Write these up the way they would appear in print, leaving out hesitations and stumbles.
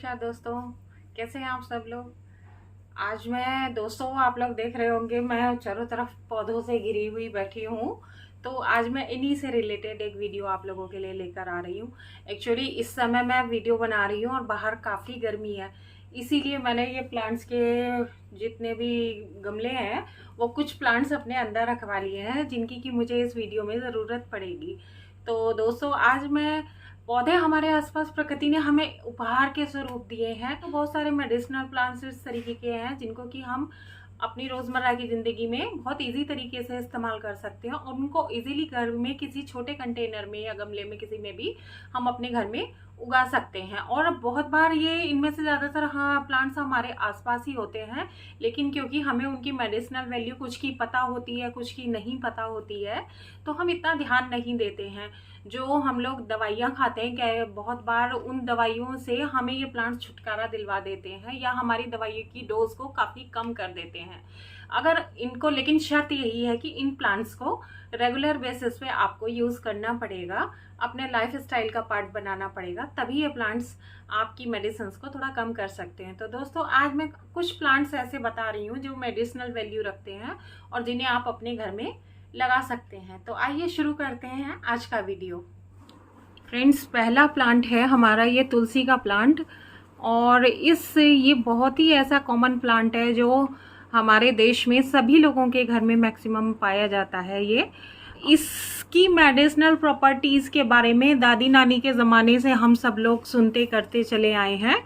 नमस्कार दोस्तों, कैसे हैं आप सब लोग। आज मैं दोस्तों आप लोग देख रहे होंगे मैं चारों तरफ पौधों से घिरी हुई बैठी हूँ। तो आज मैं इन्हीं से रिलेटेड एक वीडियो आप लोगों के लिए लेकर आ रही हूँ। एक्चुअली इस समय मैं वीडियो बना रही हूँ और बाहर काफ़ी गर्मी है, इसीलिए मैंने ये प्लांट्स के जितने भी गमले हैं वो कुछ प्लांट्स अपने अंदर रखवा लिए हैं जिनकी कि मुझे इस वीडियो में ज़रूरत पड़ेगी। तो दोस्तों आज मैं पौधे हमारे आसपास प्रकृति ने हमें उपहार के स्वरूप दिए हैं। तो बहुत सारे मेडिसिनल प्लांट्स इस तरीके के हैं जिनको कि हम अपनी रोजमर्रा की जिंदगी में बहुत इजी तरीके से इस्तेमाल कर सकते हैं और उनको इजीली घर में किसी छोटे कंटेनर में या गमले में किसी में भी हम अपने घर में उगा सकते हैं। और बहुत बार ये इनमें से ज़्यादातर प्लांट्स हमारे आसपास ही होते हैं, लेकिन क्योंकि हमें उनकी मेडिसिनल वैल्यू कुछ की पता होती है कुछ की नहीं पता होती है तो हम इतना ध्यान नहीं देते हैं। जो हम लोग दवाइयाँ खाते हैं क्या बहुत बार उन दवाइयों से हमें ये प्लांट्स छुटकारा दिलवा देते हैं या हमारी दवाइयों की डोज को काफ़ी कम कर देते हैं। अगर इनको लेकिन शर्त यही है कि इन प्लांट्स को रेगुलर बेसिस पे आपको यूज़ करना पड़ेगा, अपने लाइफ स्टाइल का पार्ट बनाना पड़ेगा, तभी ये प्लांट्स आपकी मेडिसिन को थोड़ा कम कर सकते हैं। तो दोस्तों आज मैं कुछ प्लांट्स ऐसे बता रही हूँ जो मेडिसिनल वैल्यू रखते हैं और जिन्हें आप अपने घर में लगा सकते हैं। तो आइए शुरू करते हैं आज का वीडियो। फ्रेंड्स, पहला प्लांट है हमारा ये तुलसी का प्लांट और ये बहुत ही ऐसा कॉमन प्लांट है जो हमारे देश में सभी लोगों के घर में मैक्सिमम पाया जाता है। इसकी मेडिसिनल प्रॉपर्टीज़ के बारे में दादी नानी के ज़माने से हम सब लोग सुनते करते चले आए हैं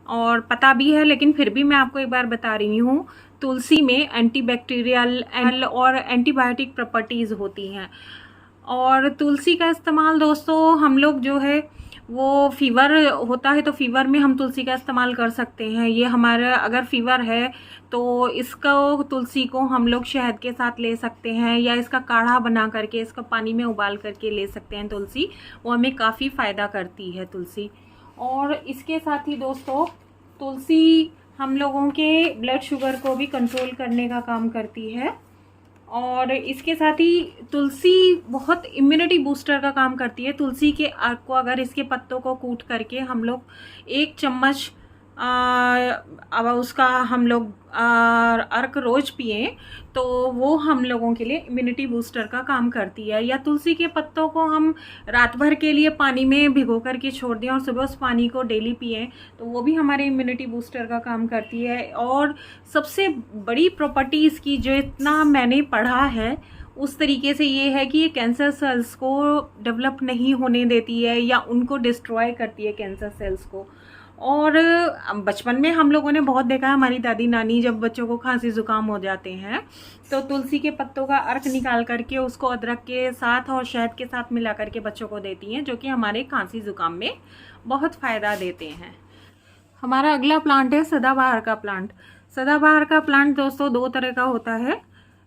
और पता भी है, लेकिन फिर भी मैं आपको एक बार बता रही हूँ। तुलसी में एंटीबैक्टीरियल और एंटीबायोटिक प्रॉपर्टीज़ होती हैं और तुलसी का इस्तेमाल दोस्तों हम लोग जो है वो फीवर होता है तो फीवर में हम तुलसी का इस्तेमाल कर सकते हैं। ये हमारा अगर फीवर है तो इसको तुलसी को हम लोग शहद के साथ ले सकते हैं या इसका काढ़ा बना करके इसका पानी में उबाल करके ले सकते हैं। तुलसी वो हमें काफ़ी फ़ायदा करती है तुलसी। और इसके साथ ही दोस्तों तुलसी हम लोगों के ब्लड शुगर को भी कंट्रोल करने का काम करती है और इसके साथ ही तुलसी बहुत इम्यूनिटी बूस्टर का काम करती है। तुलसी के अर्क को अगर इसके पत्तों को कूट करके हम लोग 1 चम्मच अब उसका हम लोग अर्क रोज पिए तो वो हम लोगों के लिए इम्यूनिटी बूस्टर का काम करती है। या तुलसी के पत्तों को हम रात भर के लिए पानी में भिगो करके छोड़ दें और सुबह उस पानी को डेली पिए तो वो भी हमारे इम्यूनिटी बूस्टर का काम करती है। और सबसे बड़ी प्रॉपर्टी इसकी जो इतना मैंने पढ़ा है उस तरीके से ये है कि ये कैंसर सेल्स को डेवलप नहीं होने देती है या उनको डिस्ट्रॉय करती है कैंसर सेल्स को। और बचपन में हम लोगों ने बहुत देखा है, हमारी दादी नानी जब बच्चों को खांसी जुकाम हो जाते हैं तो तुलसी के पत्तों का अर्क निकाल करके उसको अदरक के साथ और शहद के साथ मिला करके बच्चों को देती हैं, जो कि हमारे खांसी जुकाम में बहुत फ़ायदा देते हैं। हमारा अगला प्लांट है सदाबहार का प्लांट। सदाबहार का प्लांट दोस्तों 2 तरह का होता है,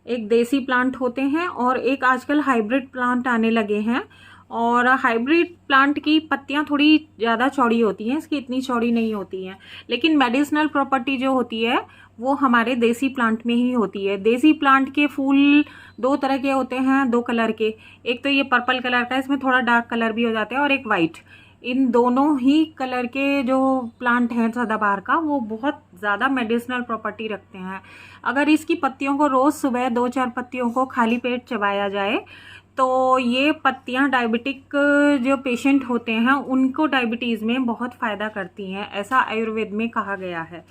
एक देसी प्लांट होते हैं और एक आजकल हाइब्रिड प्लांट आने लगे हैं। और हाइब्रिड प्लांट की पत्तियां थोड़ी ज़्यादा चौड़ी होती हैं, इसकी इतनी चौड़ी नहीं होती हैं, लेकिन मेडिसिनल प्रॉपर्टी जो होती है वो हमारे देसी प्लांट में ही होती है। देसी प्लांट के फूल 2 तरह के होते हैं, 2 कलर के, एक तो ये पर्पल कलर का, इसमें थोड़ा डार्क कलर भी हो जाता है, और एक वाइट। इन दोनों ही कलर के जो प्लांट हैं सदाबहार का वो बहुत ज़्यादा मेडिसिनल प्रॉपर्टी रखते हैं। अगर इसकी पत्तियों को रोज़ सुबह 2-4 पत्तियों को खाली पेट चबाया जाए तो ये पत्तियां डायबिटिक जो पेशेंट होते हैं उनको डायबिटीज़ में बहुत फ़ायदा करती हैं, ऐसा आयुर्वेद में कहा गया है।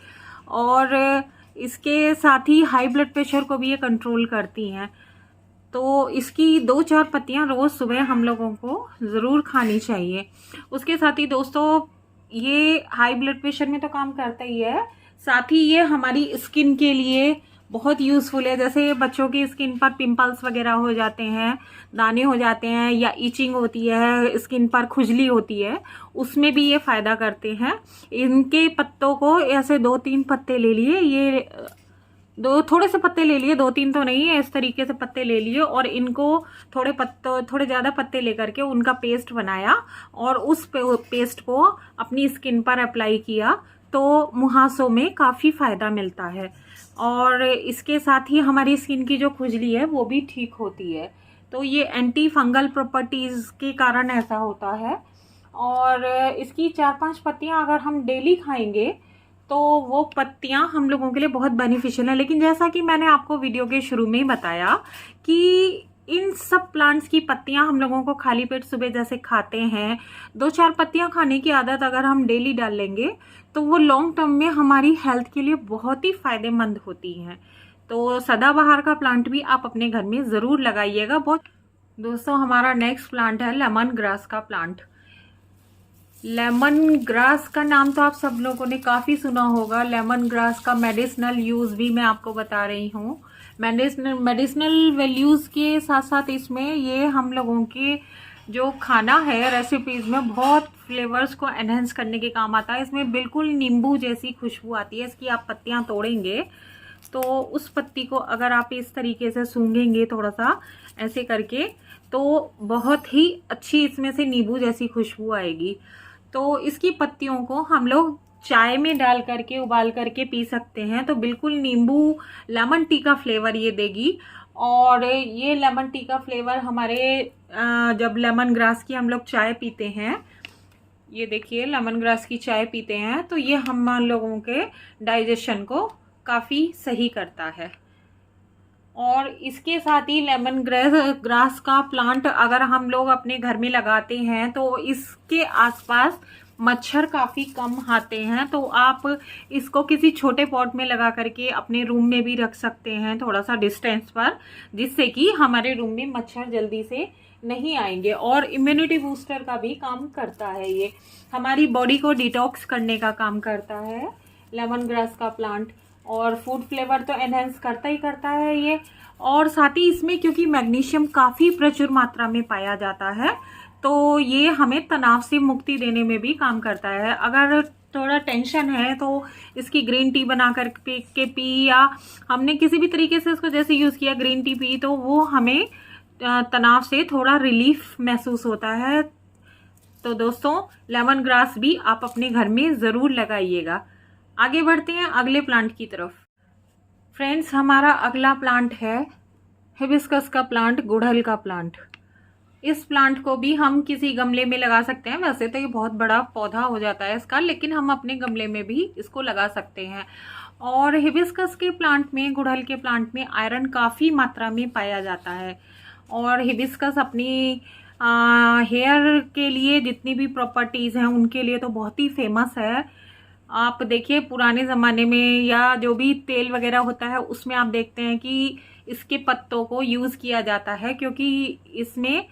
और इसके साथ ही हाई ब्लड प्रेशर को भी ये कंट्रोल करती हैं। तो इसकी 2-4 पत्तियां रोज़ सुबह हम लोगों को ज़रूर खानी चाहिए। उसके साथ ही दोस्तों ये हाई ब्लड प्रेशर में तो काम करता ही है, साथ ही ये हमारी स्किन के लिए बहुत यूज़फुल है। जैसे बच्चों की स्किन पर पिंपल्स वगैरह हो जाते हैं, दाने हो जाते हैं या ईचिंग होती है, स्किन पर खुजली होती है, उसमें भी ये फ़ायदा करते हैं। इनके पत्तों को ऐसे 2-3 पत्ते ले लिए, ये थोड़े से पत्ते ले लिए, 2-3 तो नहीं है, इस तरीके से पत्ते ले लिए और इनको थोड़े ज़्यादा पत्ते लेकर के उनका पेस्ट बनाया और उस पेस्ट को अपनी स्किन पर अप्लाई किया तो मुहासों में काफ़ी फ़ायदा मिलता है। और इसके साथ ही हमारी स्किन की जो खुजली है वो भी ठीक होती है। तो ये एंटी फंगल प्रॉपर्टीज़ के कारण ऐसा होता है। और इसकी 4-5 पत्तियां अगर हम डेली खाएंगे तो वो पत्तियां हम लोगों के लिए बहुत बेनिफिशियल है। लेकिन जैसा कि मैंने आपको वीडियो के शुरू में ही बताया कि इन सब प्लांट्स की पत्तियां हम लोगों को खाली पेट सुबह जैसे खाते हैं, 2-4 पत्तियां खाने की आदत अगर हम डेली डाल लेंगे तो वो लॉन्ग टर्म में हमारी हेल्थ के लिए बहुत ही फायदेमंद होती हैं। तो सदाबहार का प्लांट भी आप अपने घर में ज़रूर लगाइएगा। बहुत दोस्तों, हमारा नेक्स्ट प्लांट है लेमन ग्रास का प्लांट। लेमन ग्रास का नाम तो आप सब लोगों ने काफ़ी सुना होगा। लेमन ग्रास का मेडिसिनल यूज़ भी मैं आपको बता रही हूँ। मेडिसिनल वैल्यूज़ के साथ साथ इसमें ये हम लोगों के जो खाना है रेसिपीज़ में बहुत फ्लेवर्स को एनहेंस करने के काम आता है। इसमें बिल्कुल नींबू जैसी खुशबू आती है। इसकी आप पत्तियाँ तोड़ेंगे तो उस पत्ती को अगर आप इस तरीके से सूंघेंगे थोड़ा सा ऐसे करके तो बहुत ही अच्छी इसमें से नींबू जैसी खुशबू आएगी। तो इसकी पत्तियों को हम लोग चाय में डाल करके उबाल करके पी सकते हैं। तो बिल्कुल नींबू लेमन टी का फ्लेवर ये देगी। और ये लेमन टी का फ्लेवर हमारे जब लेमन ग्रास की हम लोग चाय पीते हैं, ये देखिए लेमन ग्रास की चाय पीते हैं तो ये हम लोगों के डाइजेशन को काफ़ी सही करता है। और इसके साथ ही लेमन ग्रास का प्लांट अगर हम लोग अपने घर में लगाते हैं तो इसके आसपास मच्छर काफ़ी कम आते हैं। तो आप इसको किसी छोटे पॉट में लगा करके अपने रूम में भी रख सकते हैं थोड़ा सा डिस्टेंस पर, जिससे कि हमारे रूम में मच्छर जल्दी से नहीं आएंगे। और इम्यूनिटी बूस्टर का भी काम करता है। ये हमारी बॉडी को डिटॉक्स करने का काम करता है लेमन ग्रास का प्लांट। और फूड फ्लेवर तो एनहेंस करता ही करता है ये। और साथ ही इसमें क्योंकि मैग्नीशियम काफ़ी प्रचुर मात्रा में पाया जाता है तो ये हमें तनाव से मुक्ति देने में भी काम करता है। अगर थोड़ा टेंशन है तो इसकी ग्रीन टी बना कर के पी, या हमने किसी भी तरीके से इसको जैसे यूज़ किया ग्रीन टी पी तो वो हमें तनाव से थोड़ा रिलीफ महसूस होता है। तो दोस्तों, लेमन ग्रास भी आप अपने घर में ज़रूर लगाइएगा। आगे बढ़ते हैं अगले प्लांट की तरफ। फ्रेंड्स, हमारा अगला प्लांट है हिबिस्कस का प्लांट, गुड़हल का प्लांट। इस प्लांट को भी हम किसी गमले में लगा सकते हैं। वैसे तो ये बहुत बड़ा पौधा हो जाता है इसका, लेकिन हम अपने गमले में भी इसको लगा सकते हैं। और हिबिस्कस के प्लांट में, गुड़हल के प्लांट में आयरन काफ़ी मात्रा में पाया जाता है। और हिबिस्कस अपनी हेयर के लिए जितनी भी प्रॉपर्टीज़ हैं उनके लिए तो बहुत ही फेमस है। आप देखिए पुराने ज़माने में या जो भी तेल वगैरह होता है उसमें आप देखते हैं कि इसके पत्तों को यूज़ किया जाता है क्योंकि इसमें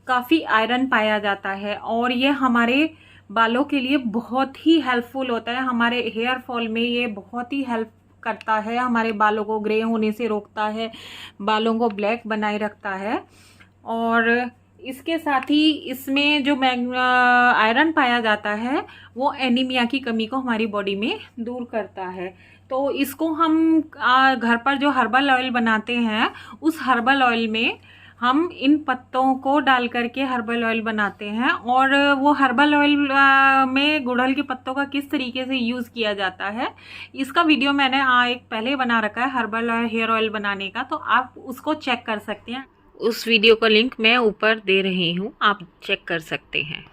काफ़ी आयरन पाया जाता है। और ये हमारे बालों के लिए बहुत ही हेल्पफुल होता है। हमारे हेयर फॉल में ये बहुत ही हेल्प करता है। हमारे बालों को ग्रे होने से रोकता है, बालों को ब्लैक बनाए रखता है। और इसके साथ ही इसमें जो आयरन पाया जाता है वो एनीमिया की कमी को हमारी बॉडी में दूर करता है। तो इसको हम घर पर जो हर्बल ऑयल बनाते हैं उस हर्बल ऑयल में हम इन पत्तों को डाल करके हर्बल ऑयल बनाते हैं। और वो हर्बल ऑयल में गुड़हल के पत्तों का किस तरीके से यूज़ किया जाता है इसका वीडियो मैंने एक पहले बना रखा है हर्बल हेयर ऑयल बनाने का, तो आप उसको चेक कर सकते हैं। उस वीडियो का लिंक मैं ऊपर दे रही हूँ, आप चेक कर सकते हैं।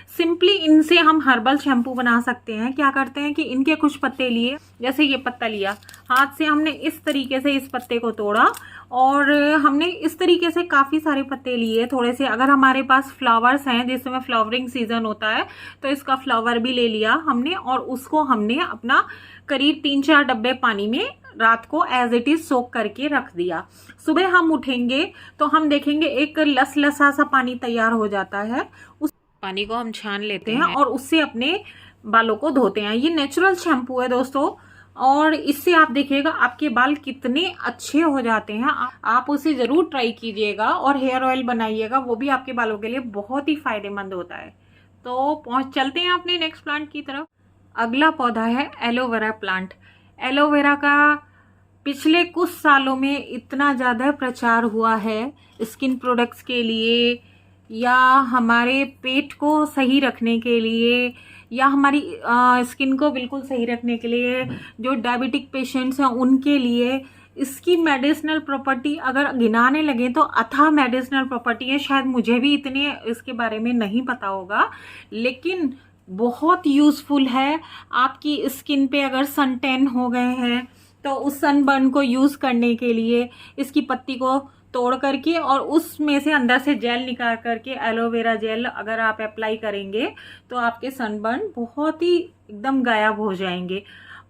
सिंपली इनसे हम हर्बल शैम्पू बना सकते हैं। क्या करते हैं कि इनके कुछ पत्ते लिए, जैसे ये पत्ता लिया, हाथ से हमने इस तरीके से इस पत्ते को तोड़ा और हमने इस तरीके से काफ़ी सारे पत्ते लिए थोड़े से। अगर हमारे पास फ्लावर्स हैं जिस समय फ्लावरिंग सीजन होता है तो इसका फ्लावर भी ले लिया हमने और उसको हमने अपना करीब 3-4 डब्बे पानी में रात को एज इट इज सोक करके रख दिया। सुबह हम उठेंगे तो हम देखेंगे एक लसलसा सा पानी तैयार हो जाता है। उस पानी को हम छान लेते हैं और उससे अपने बालों को धोते हैं। ये नेचुरल शैम्पू है दोस्तों और इससे आप देखिएगा आपके बाल कितने अच्छे हो जाते हैं। आप उसे जरूर ट्राई कीजिएगा और हेयर ऑयल बनाइएगा, वो भी आपके बालों के लिए बहुत ही फायदेमंद होता है। तो चलते हैं अपने नेक्स्ट प्लांट की तरफ। अगला पौधा है एलोवेरा प्लांट। एलोवेरा का पिछले कुछ सालों में इतना ज़्यादा प्रचार हुआ है स्किन प्रोडक्ट्स के लिए, या हमारे पेट को सही रखने के लिए, या हमारी स्किन को बिल्कुल सही रखने के लिए, जो डायबिटिक पेशेंट्स हैं उनके लिए इसकी मेडिसिनल प्रॉपर्टी अगर गिनाने लगे तो अथाह मेडिसिनल प्रॉपर्टी है। शायद मुझे भी इतने इसके बारे में नहीं पता होगा, लेकिन बहुत यूज़फुल है। आपकी स्किन पे अगर सन टैन हो गए हैं तो उस सनबर्न को यूज़ करने के लिए इसकी पत्ती को तोड़ करके और उसमें से अंदर से जेल निकाल करके एलोवेरा जेल अगर आप अप्लाई करेंगे तो आपके सनबर्न बहुत ही एकदम गायब हो जाएंगे।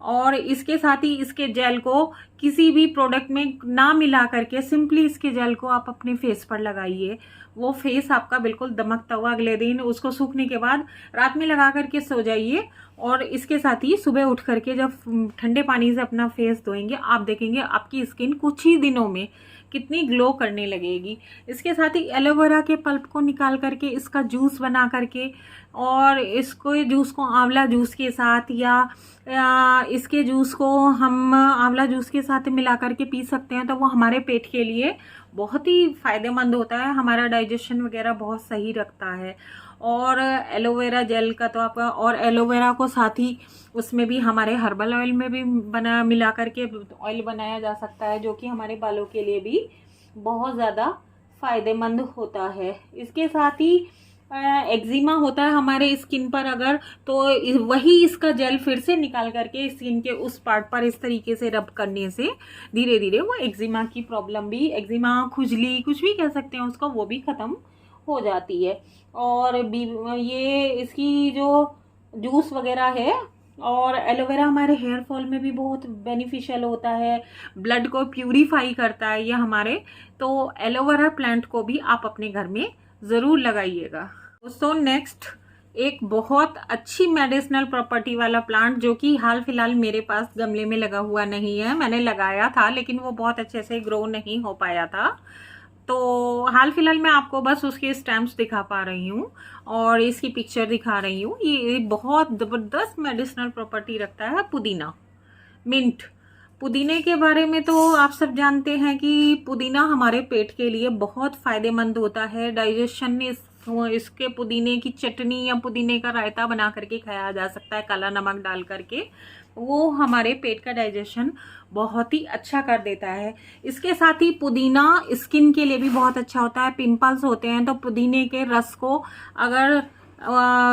और इसके साथ ही इसके जेल को किसी भी प्रोडक्ट में ना मिला करके सिंपली इसके जेल को आप अपने फेस पर लगाइए। वो फेस आपका बिल्कुल दमकता हुआ, अगले दिन उसको सूखने के बाद रात में लगा करके सो जाइए। और इसके साथ ही सुबह उठ करके जब ठंडे पानी से अपना फेस धोएंगे आप देखेंगे आपकी स्किन कुछ ही दिनों में कितनी ग्लो करने लगेगी। इसके साथ ही एलोवेरा के पल्प को निकाल करके इसका जूस बना करके और इसको जूस को आंवला जूस के साथ या इसके जूस को हम आंवला जूस के साथ मिला करके पी सकते हैं, तो वो हमारे पेट के लिए बहुत ही फायदेमंद होता है, हमारा डाइजेशन वगैरह बहुत सही रखता है। और एलोवेरा जेल का तो आपका, और एलोवेरा को साथ ही उसमें भी हमारे हर्बल ऑयल में भी मिला करके ऑयल बनाया जा सकता है, जो कि हमारे बालों के लिए भी बहुत ज़्यादा फायदेमंद होता है। इसके साथ ही एक्जिमा होता है हमारे स्किन पर अगर, तो वही इसका जेल फिर से निकाल करके स्किन के उस पार्ट पर इस तरीके से रब करने से धीरे धीरे वो एक्जिमा की प्रॉब्लम भी, एक्जिमा खुजली कुछ भी कह सकते हैं उसको, वो भी ख़त्म हो जाती है। और ये इसकी जो जूस वगैरह है, और एलोवेरा हमारे हेयर फॉल में भी बहुत बेनिफिशियल होता है, ब्लड को प्यूरिफाई करता है ये हमारे। तो एलोवेरा प्लांट को भी आप अपने घर में ज़रूर लगाइएगा। दोस्तों नेक्स्ट एक बहुत अच्छी मेडिसिनल प्रॉपर्टी वाला प्लांट जो कि हाल फिलहाल मेरे पास गमले में लगा हुआ नहीं है, मैंने लगाया था लेकिन वो बहुत अच्छे से ग्रो नहीं हो पाया था, तो हाल फिलहाल मैं आपको बस उसके स्टैम्प्स दिखा पा रही हूँ और इसकी पिक्चर दिखा रही हूँ। ये बहुत ज़बरदस्त मेडिसिनल प्रॉपर्टी रखता है पुदीना, मिंट। पुदीने के बारे में तो आप सब जानते हैं कि पुदीना हमारे पेट के लिए बहुत फ़ायदेमंद होता है। डाइजेशन में इसके पुदीने की चटनी या पुदीने का रायता बना करके खाया जा सकता है काला नमक डाल करके, वो हमारे पेट का डाइजेशन बहुत ही अच्छा कर देता है। इसके साथ ही पुदीना स्किन के लिए भी बहुत अच्छा होता है। पिंपल्स होते हैं तो पुदीने के रस को अगर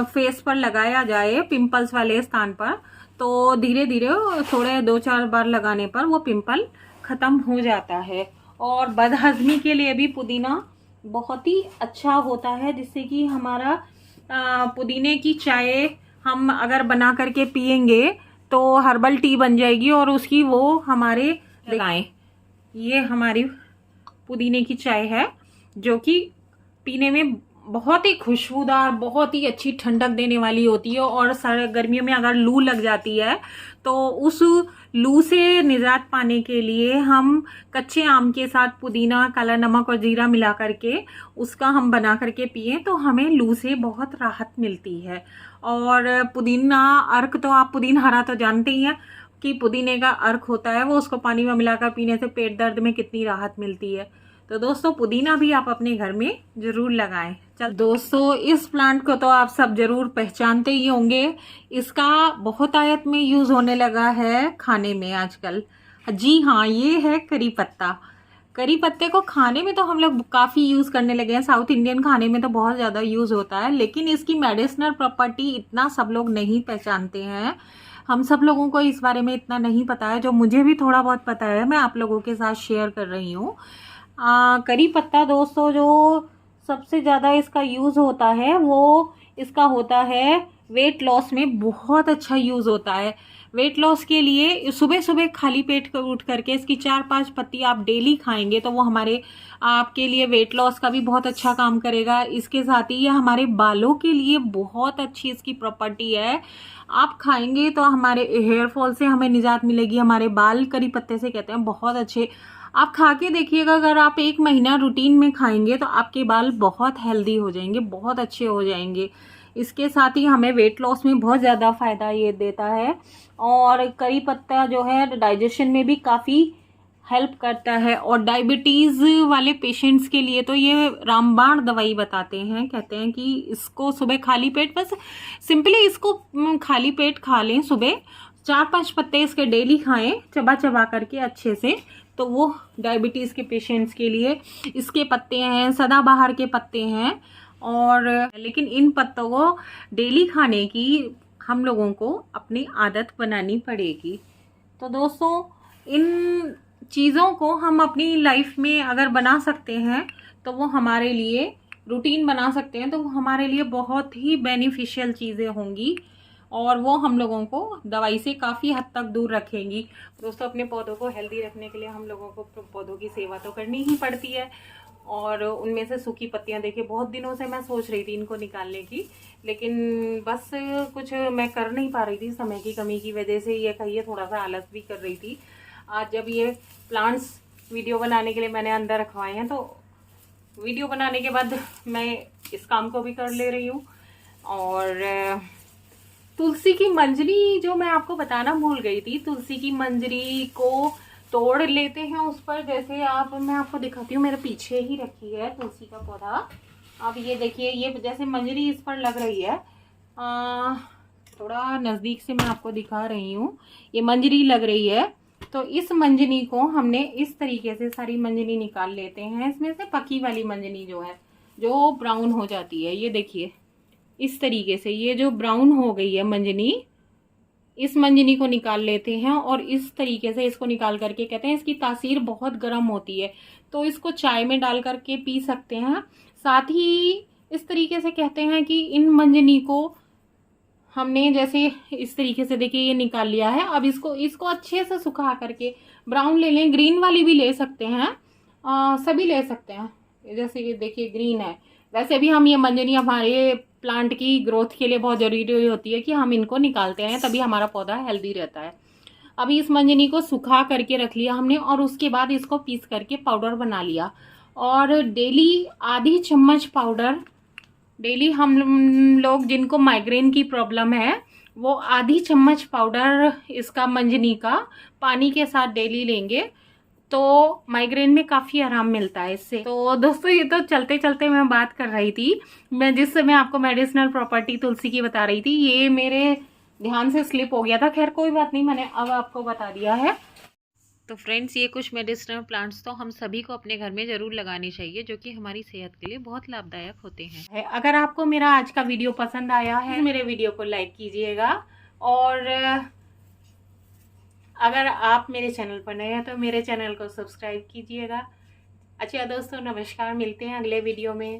फेस पर लगाया जाए पिंपल्स वाले स्थान पर, तो धीरे धीरे थोड़े 2-4 बार लगाने पर वो पिंपल ख़त्म हो जाता है। और बदहज़मी के लिए भी पुदीना बहुत ही अच्छा होता है, जिससे कि हमारा पुदीने की चाय हम अगर बना करके पियेंगे तो हर्बल टी बन जाएगी और उसकी वो हमारे लगाएं। ये हमारी पुदीने की चाय है जो कि पीने में बहुत ही खुशबूदार, बहुत ही अच्छी ठंडक देने वाली होती है। और गर्मियों में अगर लू लग जाती है तो उस लू से निजात पाने के लिए हम कच्चे आम के साथ पुदीना, काला नमक और जीरा मिला करके उसका हम बना करके पिए तो हमें लू से बहुत राहत मिलती है। और पुदीना अर्क तो आप पुदीना हरा तो जानते ही हैं कि पुदीने का अर्क होता है, वो उसको पानी में मिलाकर पीने से पेट दर्द में कितनी राहत मिलती है। तो दोस्तों पुदीना भी आप अपने घर में ज़रूर लगाएं। चल दोस्तों, इस प्लांट को तो आप सब ज़रूर पहचानते ही होंगे, इसका बहुत आयत में यूज़ होने लगा है खाने में आजकल। जी हाँ, ये है करी पत्ता। करी पत्ते को खाने में तो हम लोग काफ़ी यूज़ करने लगे हैं, साउथ इंडियन खाने में तो बहुत ज़्यादा यूज़ होता है, लेकिन इसकी मेडिसिनल प्रॉपर्टी इतना सब लोग नहीं पहचानते हैं। हम सब लोगों को इस बारे में इतना नहीं पता है, जो मुझे भी थोड़ा बहुत पता है मैं आप लोगों के साथ शेयर कर रही हूँ। करी पत्ता दोस्तों जो सबसे ज़्यादा इसका यूज़ होता है वो इसका होता है वेट लॉस में, बहुत अच्छा यूज़ होता है वेट लॉस के लिए। सुबह सुबह खाली पेट उठ करके इसकी 4-5 पत्ती आप डेली खाएंगे तो वो हमारे आपके लिए वेट लॉस का भी बहुत अच्छा काम करेगा। इसके साथ ही ये हमारे बालों के लिए बहुत अच्छी इसकी प्रॉपर्टी है। आप खाएंगे तो हमारे हेयर फॉल से हमें निजात मिलेगी। हमारे बाल करी पत्ते से कहते हैं बहुत अच्छे, आप खा के देखिएगा। अगर आप 1 महीना रूटीन में खाएंगे तो आपके बाल बहुत हेल्दी हो जाएंगे, बहुत अच्छे हो जाएंगे। इसके साथ ही हमें वेट लॉस में बहुत ज़्यादा फ़ायदा ये देता है। और करी पत्ता जो है डाइजेशन में भी काफ़ी हेल्प करता है। और डायबिटीज़ वाले पेशेंट्स के लिए तो ये रामबाण दवाई बताते हैं, कहते हैं कि इसको सुबह खाली पेट, बस सिंपली इसको खाली पेट खा लें, सुबह 4-5 पत्ते इसके डेली खाएं चबा चबा करके अच्छे से, तो वो डायबिटीज़ के पेशेंट्स के लिए इसके पत्ते हैं, सदाबहार के पत्ते हैं। और लेकिन इन पत्तों को डेली खाने की हम लोगों को अपनी आदत बनानी पड़ेगी। तो दोस्तों, इन चीज़ों को हम अपनी लाइफ में अगर बना सकते हैं तो वो हमारे लिए रूटीन बना सकते हैं, तो वो हमारे लिए बहुत ही बेनिफिशियल चीज़ें होंगी और वो हम लोगों को दवाई से काफ़ी हद तक दूर रखेंगी। दोस्तों, अपने पौधों को हेल्दी रखने के लिए हम लोगों को पौधों की सेवा तो करनी ही पड़ती है। और उनमें से सूखी पत्तियां देखिए, बहुत दिनों से मैं सोच रही थी इनको निकालने की, लेकिन बस कुछ मैं कर नहीं पा रही थी, समय की कमी की वजह से, ये कहिए थोड़ा सा आलस भी कर रही थी। आज जब ये प्लांट्स वीडियो बनाने के लिए मैंने अंदर रखवाए हैं, तो वीडियो बनाने के बाद मैं इस काम को भी कर ले रही हूँ। और तुलसी की मंजरी जो मैं आपको बताना भूल गई थी, तुलसी की मंजरी को तोड़ लेते हैं उस पर, जैसे मैं आपको दिखाती हूँ, मेरे पीछे ही रखी है तुलसी का पौधा। अब ये देखिए, ये जैसे मंजरी इस पर लग रही है, थोड़ा नज़दीक से मैं आपको दिखा रही हूँ, ये मंजरी लग रही है। तो इस मंजनी को हमने इस तरीके से सारी मंजनी निकाल लेते हैं। इसमें से पकी वाली मंजनी जो है, जो ब्राउन हो जाती है, ये देखिए इस तरीके से, ये जो ब्राउन हो गई है मंजनी, इस मंजनी को निकाल लेते हैं। और इस तरीके से इसको निकाल करके, कहते हैं इसकी तासीर बहुत गर्म होती है, तो इसको चाय में डाल करके पी सकते हैं। साथ ही इस तरीके से कहते हैं कि इन मंजनी को हमने जैसे इस तरीके से, देखिए ये निकाल लिया है। अब इसको अच्छे से सुखा करके, ब्राउन ले लें, ग्रीन वाली भी ले सकते हैं, सभी ले सकते हैं। जैसे ये देखिए ग्रीन है, वैसे भी हम ये मंजनी हमारे प्लांट की ग्रोथ के लिए बहुत ज़रूरी होती है कि हम इनको निकालते हैं, तभी हमारा पौधा हेल्दी रहता है। अभी इस मंजनी को सुखा करके रख लिया हमने, और उसके बाद इसको पीस करके पाउडर बना लिया। और डेली आधी चम्मच पाउडर, डेली हम लोग जिनको माइग्रेन की प्रॉब्लम है, वो आधी चम्मच पाउडर इसका मंजनी का पानी के साथ डेली लेंगे, तो माइग्रेन में काफ़ी आराम मिलता है इससे। तो दोस्तों, ये तो चलते चलते मैं बात कर रही थी, मैं जिस समय आपको मेडिसिनल प्रॉपर्टी तुलसी की बता रही थी, ये मेरे ध्यान से स्लिप हो गया था। खैर कोई बात नहीं, मैंने अब आपको बता दिया है। तो फ्रेंड्स, ये कुछ मेडिसिनल प्लांट्स तो हम सभी को अपने घर में ज़रूर लगानी चाहिए, जो कि हमारी सेहत के लिए बहुत लाभदायक होते हैं। अगर आपको मेरा आज का वीडियो पसंद आया है, मेरे वीडियो को लाइक कीजिएगा, और अगर आप मेरे चैनल पर नए हैं तो मेरे चैनल को सब्सक्राइब कीजिएगा। अच्छा दोस्तों, नमस्कार, मिलते हैं अगले वीडियो में।